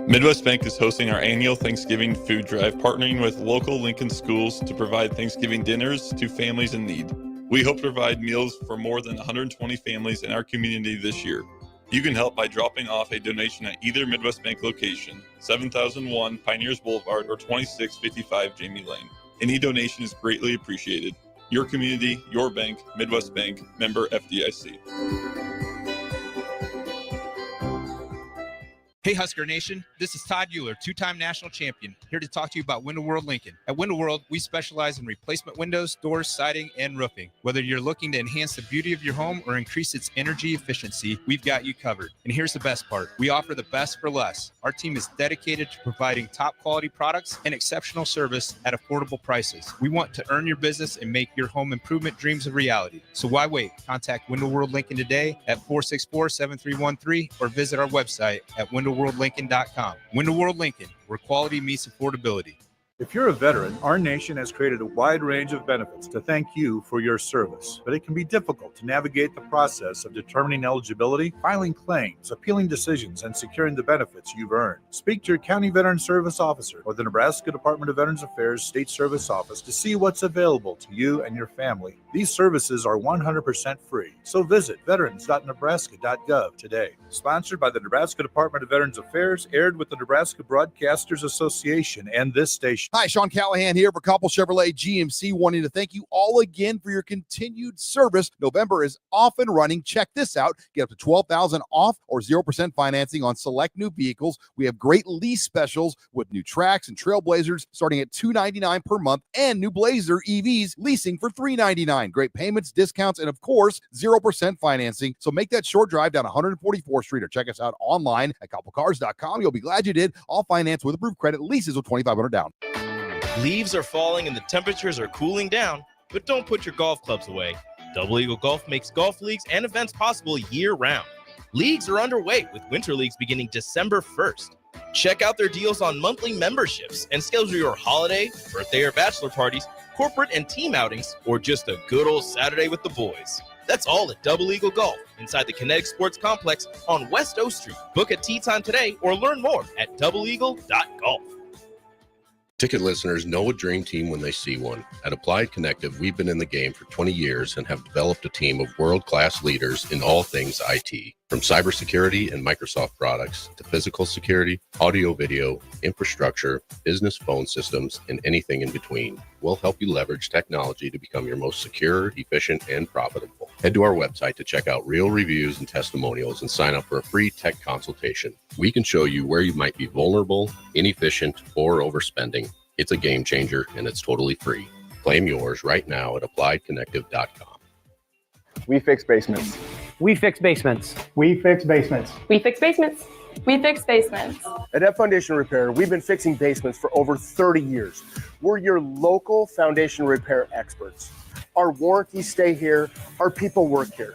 Midwest Bank is hosting our annual Thanksgiving food drive, partnering with local Lincoln schools to provide Thanksgiving dinners to families in need. We hope to provide meals for more than 120 families in our community this year. You can help by dropping off a donation at either Midwest Bank location, 7001 Pioneers Boulevard or 2655 Jamie Lane. Any donation is greatly appreciated. Your community, your bank, Midwest Bank, member FDIC. Hey Husker Nation, this is Todd Euler, two-time national champion, here to talk to you about Window World Lincoln. At Window World, we specialize in replacement windows, doors, siding, and roofing. Whether you're looking to enhance the beauty of your home or increase its energy efficiency, we've got you covered. And here's the best part. We offer the best for less. Our team is dedicated to providing top quality products and exceptional service at affordable prices. We want to earn your business and make your home improvement dreams a reality. So why wait? Contact Window World Lincoln today at 464-7313 or visit our website at windowworldlincoln.com. Window World Lincoln, where quality meets affordability. If you're a veteran, our nation has created a wide range of benefits to thank you for your service, but it can be difficult to navigate the process of determining eligibility, filing claims, appealing decisions, and securing the benefits you've earned. Speak to your County Veteran Service Officer or the Nebraska Department of Veterans Affairs State Service Office to see what's available to you and your family. These services are 100% free, so visit veterans.nebraska.gov today. Sponsored by the Nebraska Department of Veterans Affairs, aired with the Nebraska Broadcasters Association and this station. Hi, Sean Callahan here for Koppel Chevrolet GMC, wanting to thank you all again for your continued service. November is off and running. Check this out. Get up to $12,000 off or 0% financing on select new vehicles. We have great lease specials with new Trax and Trailblazers starting at $299 per month and new Blazer EVs leasing for $399. Great payments, discounts, and of course, 0% financing. So make that short drive down 144th Street or check us out online at koppelcars.com. You'll be glad you did. All finance with approved credit, leases with $2,500 down. Leaves are falling and the temperatures are cooling down, but don't put your golf clubs away. Double Eagle Golf makes golf leagues and events possible year-round. Leagues are underway with winter leagues beginning December 1st. Check out their deals on monthly memberships and schedule your holiday, birthday, or bachelor parties, corporate and team outings, or just a good old Saturday with the boys. That's all at Double Eagle Golf inside the Kinetic Sports Complex on West O Street. Book a tee time today or learn more at doubleeagle.golf. Ticket listeners know a dream team when they see one. At Applied Connective, we've been in the game for 20 years and have developed a team of world-class leaders in all things IT. From cybersecurity and Microsoft products to physical security, audio-video, infrastructure, business phone systems, and anything in between, we'll help you leverage technology to become your most secure, efficient, and profitable. Head to our website to check out real reviews and testimonials and sign up for a free tech consultation. We can show you where you might be vulnerable, inefficient, or overspending. It's a game changer, and it's totally free. Claim yours right now at appliedconnective.com. We fix basements. We fix basements. We fix basements. We fix basements. We fix basements. At F Foundation Repair, we've been fixing basements for over 30 years. We're your local foundation repair experts. Our warranties stay here. Our people work here.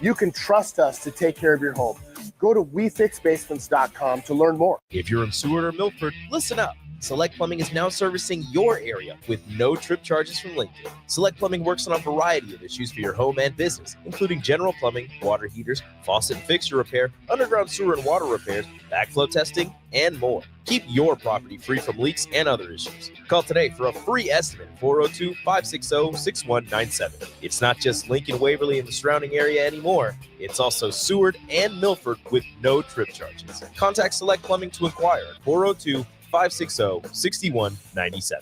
You can trust us to take care of your home. Go to wefixbasements.com to learn more. If you're in Seward or Milford, listen up. Select Plumbing is now servicing your area with no trip charges from Lincoln. Select Plumbing works on a variety of issues for your home and business, including general plumbing, water heaters, faucet and fixture repair, underground sewer and water repairs, backflow testing, and more. Keep your property free from leaks and other issues. Call today for a free estimate, 402-560-6197. It's not just Lincoln, Waverly, and the surrounding area anymore. It's also Seward and Milford with no trip charges. Contact Select Plumbing to inquire at 402-560-6197.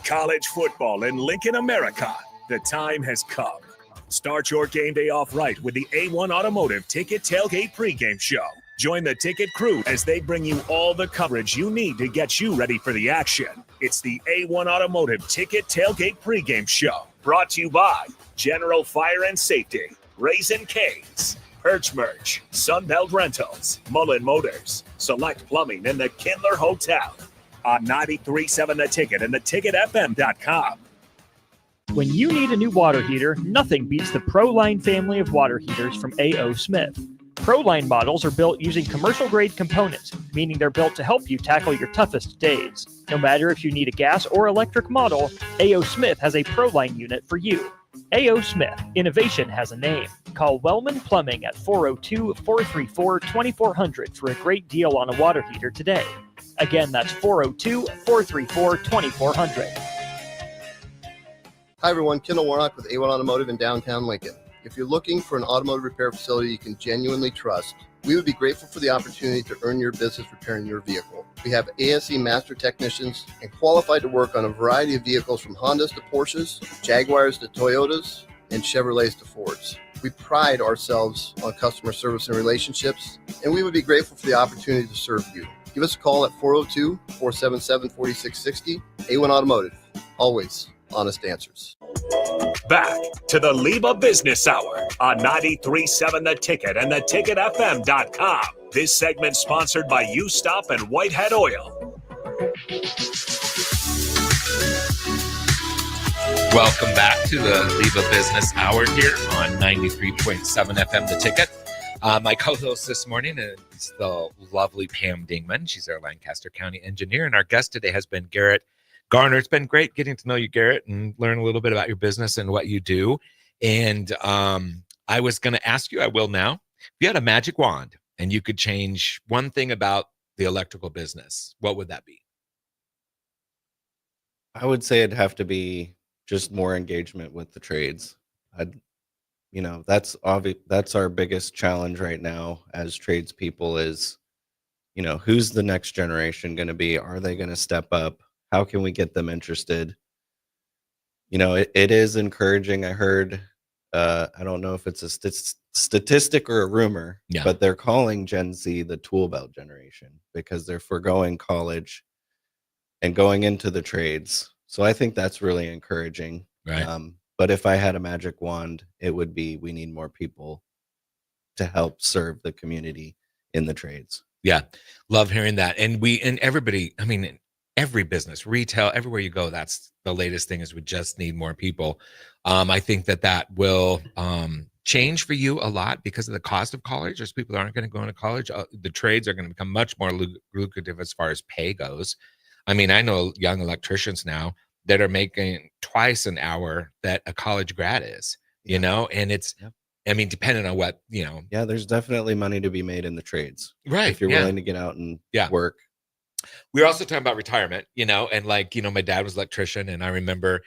College football in Lincoln, America. The time has come. Start your game day off right with the A1 Automotive Ticket Tailgate pregame show. Join the ticket crew as they bring you all the coverage you need to get you ready for the action. It's the A1 Automotive Ticket Tailgate pregame show. Brought to you by General Fire and Safety, Raisin Canes, Perch Merch, Sunbelt Rentals, Mullen Motors, Select Plumbing, and the Kindler Hotel. On 93.7 The Ticket and theticketfm.com. When you need a new water heater, nothing beats the ProLine family of water heaters from A.O. Smith. ProLine models are built using commercial-grade components, meaning they're built to help you tackle your toughest days. No matter if you need a gas or electric model, A.O. Smith has a ProLine unit for you. A.O. Smith, innovation has a name. Call Wellman Plumbing at 402-434-2400 for a great deal on a water heater today. Again, that's 402-434-2400. Hi everyone, Kendall Warnock with A1 Automotive in downtown Lincoln. If you're looking for an automotive repair facility you can genuinely trust, we would be grateful for the opportunity to earn your business repairing your vehicle. We have ASE master technicians and qualified to work on a variety of vehicles from Hondas to Porsches, Jaguars to Toyotas, and Chevrolets to Fords. We pride ourselves on customer service and relationships, and we would be grateful for the opportunity to serve you. Give us a call at 402-477-4660. A1 Automotive, always honest answers. Back to the LIBA Business Hour on 93.7 The Ticket and theticketfm.com. This segment sponsored by U-Stop and Whitehead Oil. Welcome back to the LIBA Business Hour here on 93.7 FM The Ticket. My co-host this morning is the lovely Pam Dingman. She's our Lancaster County engineer, and our guest today has been Garrett Garner. It's been great getting to know you, Garrett, and learn a little bit about your business and what you do. And I was going to ask you, I will now, if you had a magic wand and you could change one thing about the electrical business, what would that be? I would say it'd have to be just more engagement with the trades. That's obvious. That's our biggest challenge right now as tradespeople is, who's the next generation going to be? Are they going to step up? How can we get them interested? It is encouraging. I heard, I don't know if it's a statistic or a rumor, but they're calling Gen Z the tool belt generation because they're forgoing college and going into the trades. So I think that's really encouraging. Right. But if I had a magic wand, it would be we need more people to help serve the community in the trades. Yeah, love hearing that. And everybody, I mean, every business, retail, everywhere you go, that's the latest thing is we just need more people. I think that will change for you a lot because of the cost of college. There's people that aren't going to go into college. The trades are going to become much more lucrative as far as pay goes. I mean, I know young electricians now that are making twice an hour that a college grad is, and it's, I mean, depending on what, Yeah, there's definitely money to be made in the trades. Right. If you're willing to get out and work. We were also talking about retirement, and my dad was an electrician, and I remember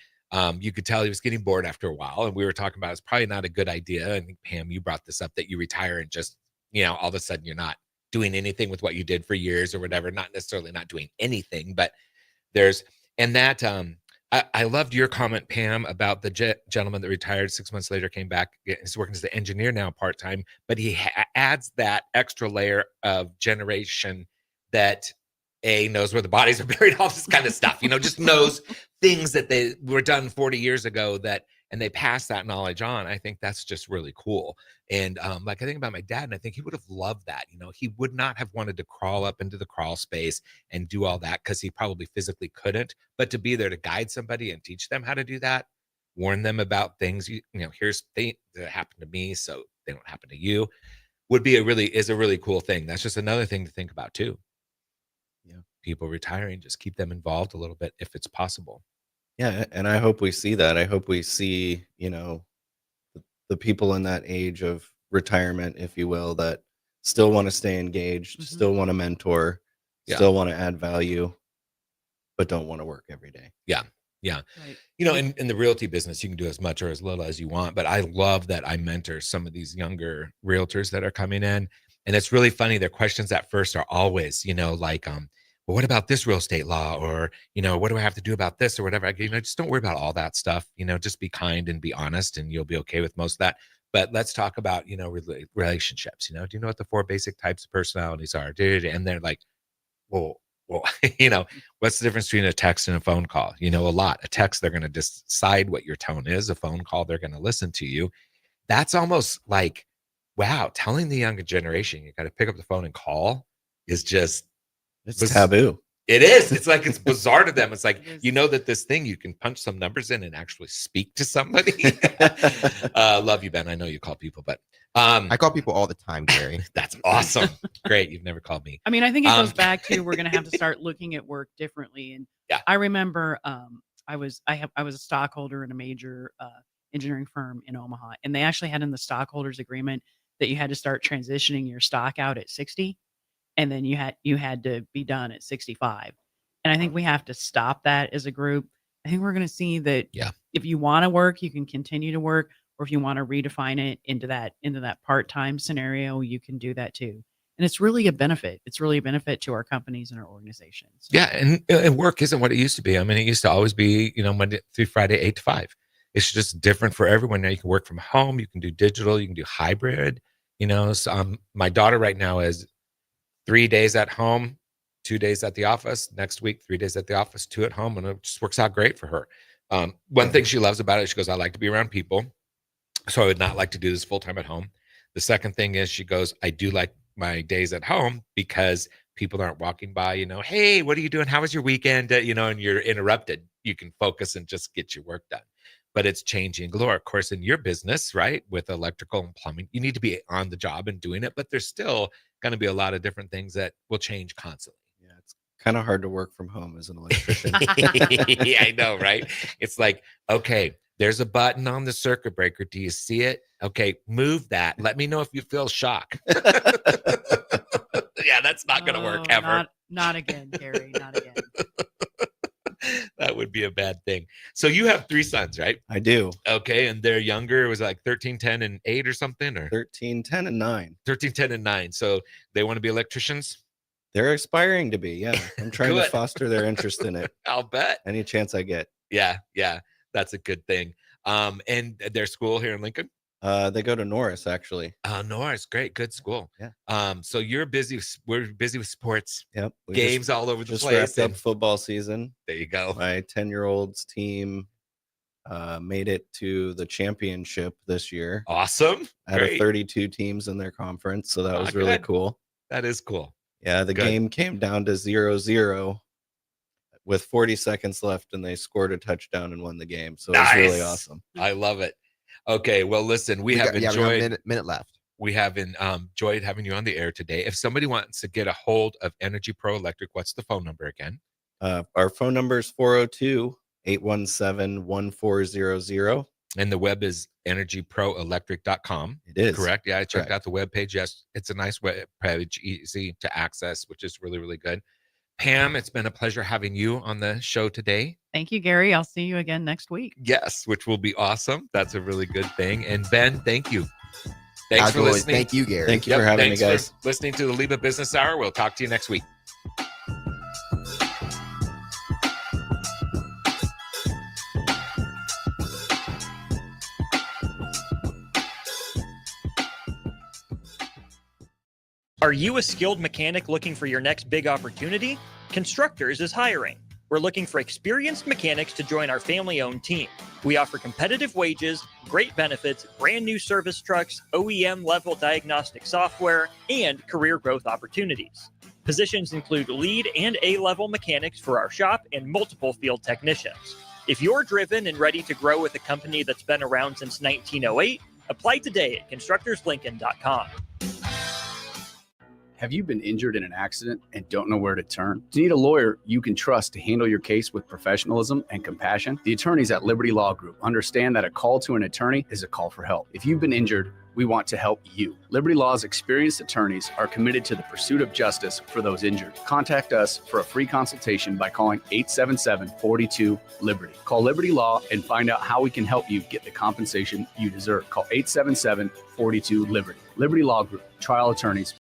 you could tell he was getting bored after a while. And we were talking about it's probably not a good idea. I think, Pam, you brought this up that you retire and just, all of a sudden you're not doing anything with what you did for years or whatever, not necessarily not doing anything, but I loved your comment, Pam, about the gentleman that retired 6 months later, came back, he's working as the engineer now part-time, but he adds that extra layer of generation that knows where the bodies are buried, all this kind of stuff, just knows things that they were done 40 years ago and they pass that knowledge on. I think that's just really cool. And I think about my dad, and I think he would have loved that. He would not have wanted to crawl up into the crawl space and do all that because he probably physically couldn't, but to be there to guide somebody and teach them how to do that, warn them about things, here's things that happened to me so they don't happen to you, is a really cool thing. That's just another thing to think about too. People retiring, just keep them involved a little bit if it's possible. Yeah, and I hope we see that. I hope we see, the people in that age of retirement, if you will, that still want to stay engaged, still want to mentor, still want to add value, but don't want to work every day. Yeah. Yeah. Right. In the realty business, you can do as much or as little as you want, but I love that I mentor some of these younger realtors that are coming in. And it's really funny. Their questions at first are always, well, what about this real estate law? Or, what do I have to do about this or whatever? Just don't worry about all that stuff. Just be kind and be honest and you'll be okay with most of that. But let's talk about, relationships. Do you know what the 4 basic types of personalities are? And they're like, well, what's the difference between a text and a phone call? A lot. A text, they're going to decide what your tone is. A phone call, they're going to listen to you. That's almost like, wow, telling the younger generation you got to pick up the phone and call is just, it's taboo. It is. It's like, it's bizarre to them. It's like, that this thing, you can punch some numbers in and actually speak to somebody. Love you, Ben. I know you call people, but I call people all the time, Gary. That's awesome. Great. You've never called me. I mean, I think it goes back to, we're going to have to start looking at work differently. And I remember I was a stockholder in a major engineering firm in Omaha, and they actually had in the stockholders agreement that you had to start transitioning your stock out at 60. And then you had to be done at 65. And I think we have to stop that as a group. I think we're going to see that if you want to work, you can continue to work, or if you want to redefine it into that part-time scenario, you can do that too. And it's really a benefit. It's really a benefit to our companies and our organizations. Yeah. And work isn't what it used to be. I mean, it used to always be, Monday through Friday, 8 to 5. it's just different for everyone. Now you can work from home, you can do digital, you can do hybrid. So, my daughter right now is 3 days at home, 2 days at the office. Next week, 3 days at the office, 2 at home, and it just works out great for her. One thing she loves about it, she goes, I like to be around people, so I would not like to do this full time at home. The second thing is she goes, I do like my days at home because people aren't walking by, hey, what are you doing? How was your weekend? And you're interrupted. You can focus and just get your work done. But it's changing galore. Of course, in your business, right, with electrical and plumbing, you need to be on the job and doing it, but there's still going to be a lot of different things that will change constantly. Yeah, it's kind of hard to work from home as an electrician. Yeah, I know, right? It's like, okay, there's a button on the circuit breaker. Do you see it? Okay, move that. Let me know if you feel shock. Yeah, that's not going to work ever. Not again, Gary. Not again. That would be a bad thing. So you have 3 sons, right? I do. Okay, and they're younger. It was like 13, 10, and 8 or something? Or 13, 10, and 9. 13, 10, and 9. So they want to be electricians? They're aspiring to be, yeah. I'm trying to foster their interest in it. I'll bet. Any chance I get. Yeah, that's a good thing. And their school here in Lincoln? They go to Norris, actually. Norris, great, good school. Yeah. So you're busy. We're busy with sports. Yep. Games all over the just place. Wrapped up football season. There you go. My 10-year-old's team made it to the championship this year. Awesome. Out of 32 teams in their conference, so that was really cool. That is cool. Yeah, the game came down to 0-0 with 40 seconds left, and they scored a touchdown and won the game. So it was really awesome. I love it. Okay, well, listen, we have enjoyed a minute left. We have enjoyed having you on the air today. If somebody wants to get a hold of Energy Pro Electric, what's the phone number again? Our phone number is 402-817-1400. And the web is energyproelectric.com. It is. Correct? Yeah, I checked out the web page. Yes, it's a nice web page, easy to access, which is really, really good. Pam, it's been a pleasure having you on the show today. Thank you, Gary. I'll see you again next week. Yes, which will be awesome. That's a really good thing. And Ben, thank you. Thanks for listening. Thank you, Gary. Thank you for having me, guys. For listening to the LIBA Business Hour. We'll talk to you next week. Are you a skilled mechanic looking for your next big opportunity? Constructors is hiring. We're looking for experienced mechanics to join our family-owned team. We offer competitive wages, great benefits, brand new service trucks, OEM-level diagnostic software, and career growth opportunities. Positions include lead and A-level mechanics for our shop and multiple field technicians. If you're driven and ready to grow with a company that's been around since 1908, apply today at constructorslincoln.com. Have you been injured in an accident and don't know where to turn? Do you need a lawyer you can trust to handle your case with professionalism and compassion? The attorneys at Liberty Law Group understand that a call to an attorney is a call for help. If you've been injured, we want to help you. Liberty Law's experienced attorneys are committed to the pursuit of justice for those injured. Contact us for a free consultation by calling 877-42-LIBERTY. Call Liberty Law and find out how we can help you get the compensation you deserve. Call 877-42-LIBERTY. Liberty Law Group, trial attorneys